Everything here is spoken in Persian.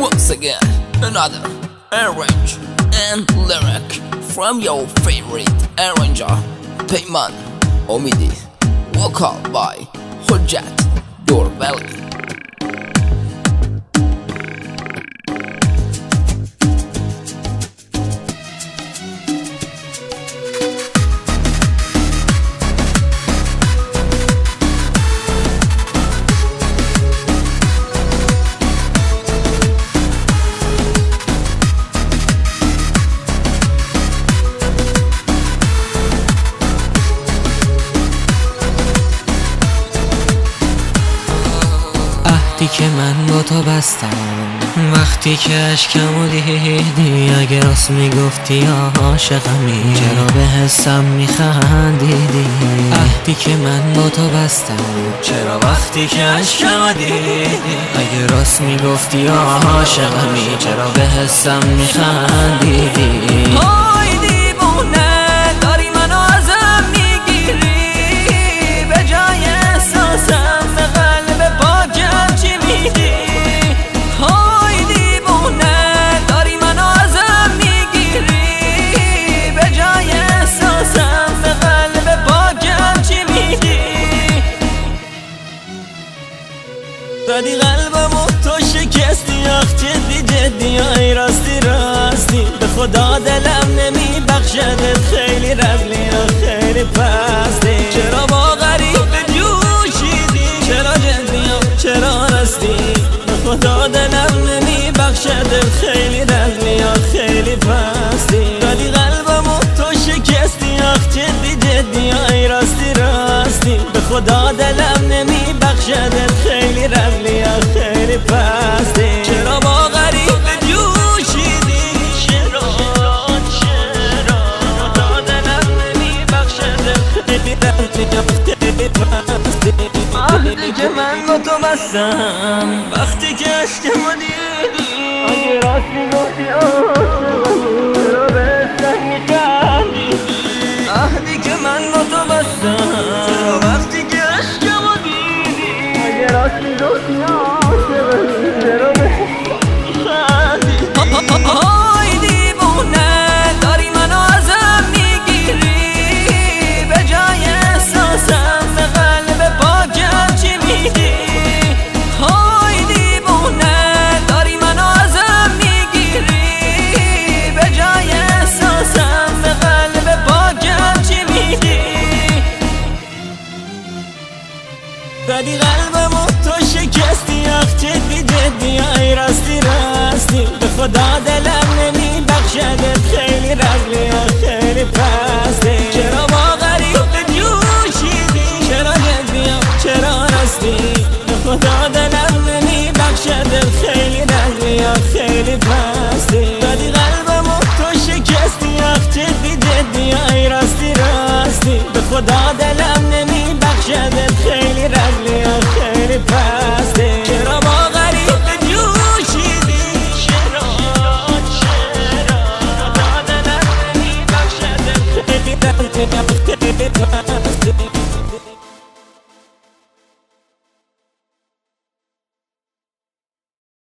Once again, another arrange and lyric from your favorite arranger, Peyman Omidi, vocal by Hujjat Dorbeli. که من با تو بستم وقتی که اشکمو دیدی، اگه راست میگفتی یا عاشقمی چرا به حسم میخندیدی؟ عهدی که من با تو بستم چرا وقتی که اشکمو دیدی، اگه راست میگفتی یا عاشقمی چرا به حسم میخندیدی؟ های دیوونه داری منو ازم میگیری، به جای احساسم به قلب پاکم چی میدی؟ های دیوونه داری منو ازم میگیری، به جای احساسم به قلب پاکم چی میدی؟ زدی قلبمو تو شکستی، آخ جدی جدی آی راستی راستی، به خدا دلم نمیبخشدت، خیلی رزلی و خیلی پستی. چرا با غریب جوشیدی، چرا جدی و چرا راستی، به خدا دلم نمیبخشدت، خیلی رزلی و خیلی پستی. زدی قلبمو تو شکستی، آخ جدی جدی آی راستی راستی، به خدا دلم نمیبخشدت، خیلی رزلی و خیلی پستی. چرا با غریب جوشیدی، چرا خدا دلم نمیبخشدت، خیلی رزلی و خیلی پستی. عهدی که من با تو بستم وقتی که عشقمو دیدی، اگه راست میگفتی عاشقمی چرا به حسم میخندیدی؟ عهدی که من با تو بستم چرا وقتی که عشقمو دیدی، اگه راست میگفتی عاشقمی چرا به حسم میخندیدی؟ های دیوونه داری منو ازم میگیری، به جای احساسم به قلب پاکم چی میدی؟ های دیوونه داری منو ازم میگیری، به جای احساسم به قلب پاکم چی میدی؟ زدی قلبمو تو شکستی، آخ جدی جدی آی راستی راستی، به خدا دلم نمیبخشدت، خیلی رزلی و خیلی پستی. چرا با غریب جوشیدی، چرا جدی و چرا راستی، به خدا دلم نمیبخشدت، خیلی رزلی و خیلی پستی. زدی قلبمو تو شکستی، آخ جدی جدی آی راستی راستی، به خدا دلم